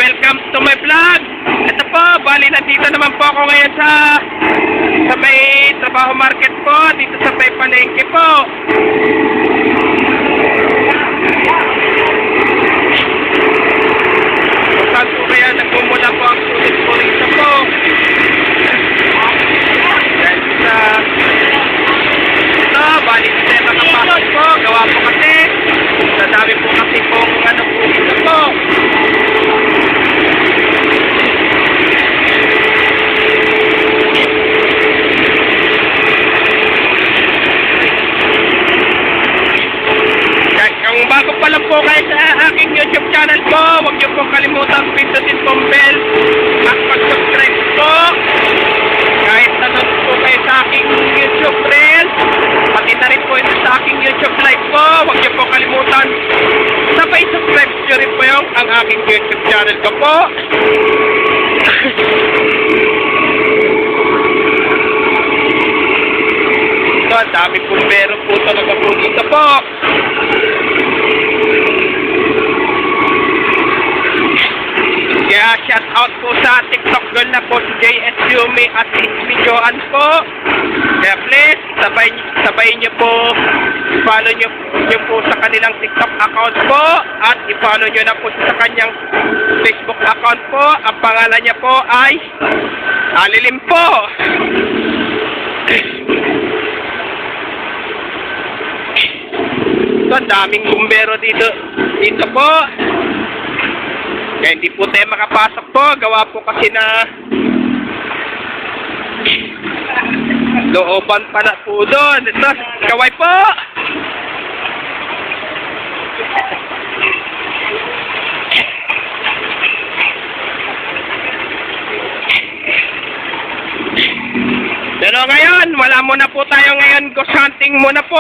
welcome to my vlog. Ito po, bali nandito naman po ako ngayon sa may trabaho market po, dito sa may palengke po. Saan po kaya nagmumula po ang sulit-purisa po. Dahil sa ito, bali na tayo makapasok po, gawa po kasi. Sa dami po kasi pong ano po ito po. Kung bago pa lang po kayo sa aking YouTube channel po, huwag niyo pong kalimutan pindutin pong bell at mag-subscribe po. Kahit nanonood po kayo sa aking YouTube Reels, pati na rin po ito sa aking YouTube Live po, huwag niyo pong kalimutan sabay subscribe niyo rin po yung ang aking YouTube channel ko po. Ito, ang dami pong meron po talaga po dito po. Kaya shout out po sa TikTok girl na po si JS Yumi at si Joan po. Kaya please, sabay niyo po, follow niyo po sa kanilang TikTok account po at i-follow niyo na po sa kanyang Facebook account po. Ang pangalan niya po ay Alilim po. So, daming bumbero dito po. Kaya hindi po tayo makapasok po. Gawa po kasi na looban pa na po doon. Ito, kaway po. Pero ngayon, wala muna po tayo ngayon. Ghost hunting muna po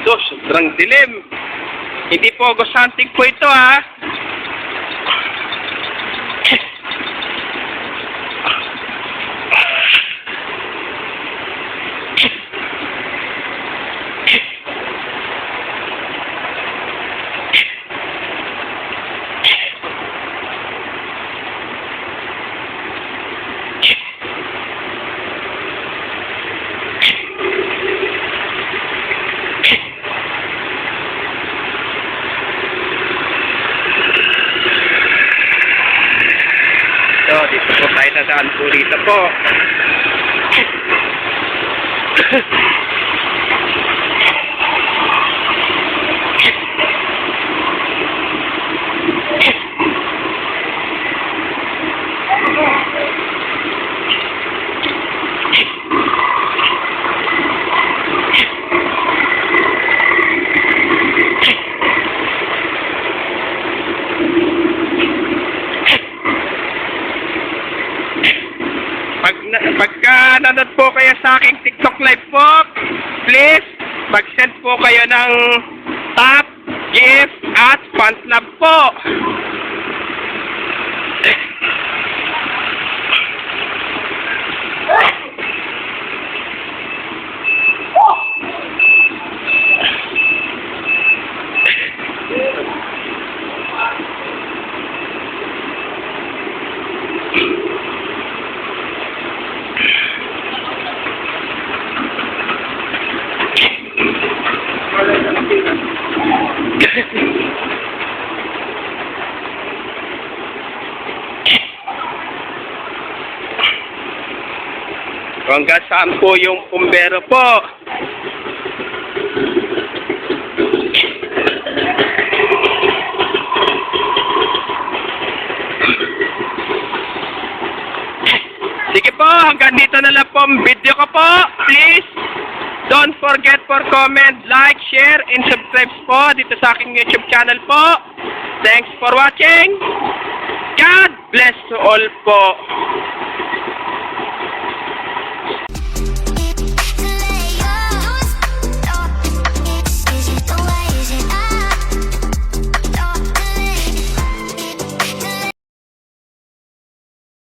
So, sobrang dilim. Hindi po ghost hunting po ito So, dito po tayo nadaan po dito po. Pagka nanood po kayo sa aking TikTok live po, please mag-send po kayo ng tap, gift, at fans love po. Hanggang saan po yung pumbero po? Sige po, hanggang dito na lang po ang video ko po. Please, don't forget for comment, like, share, and subscribe po dito sa aking YouTube channel po. Thanks for watching. God bless to all po.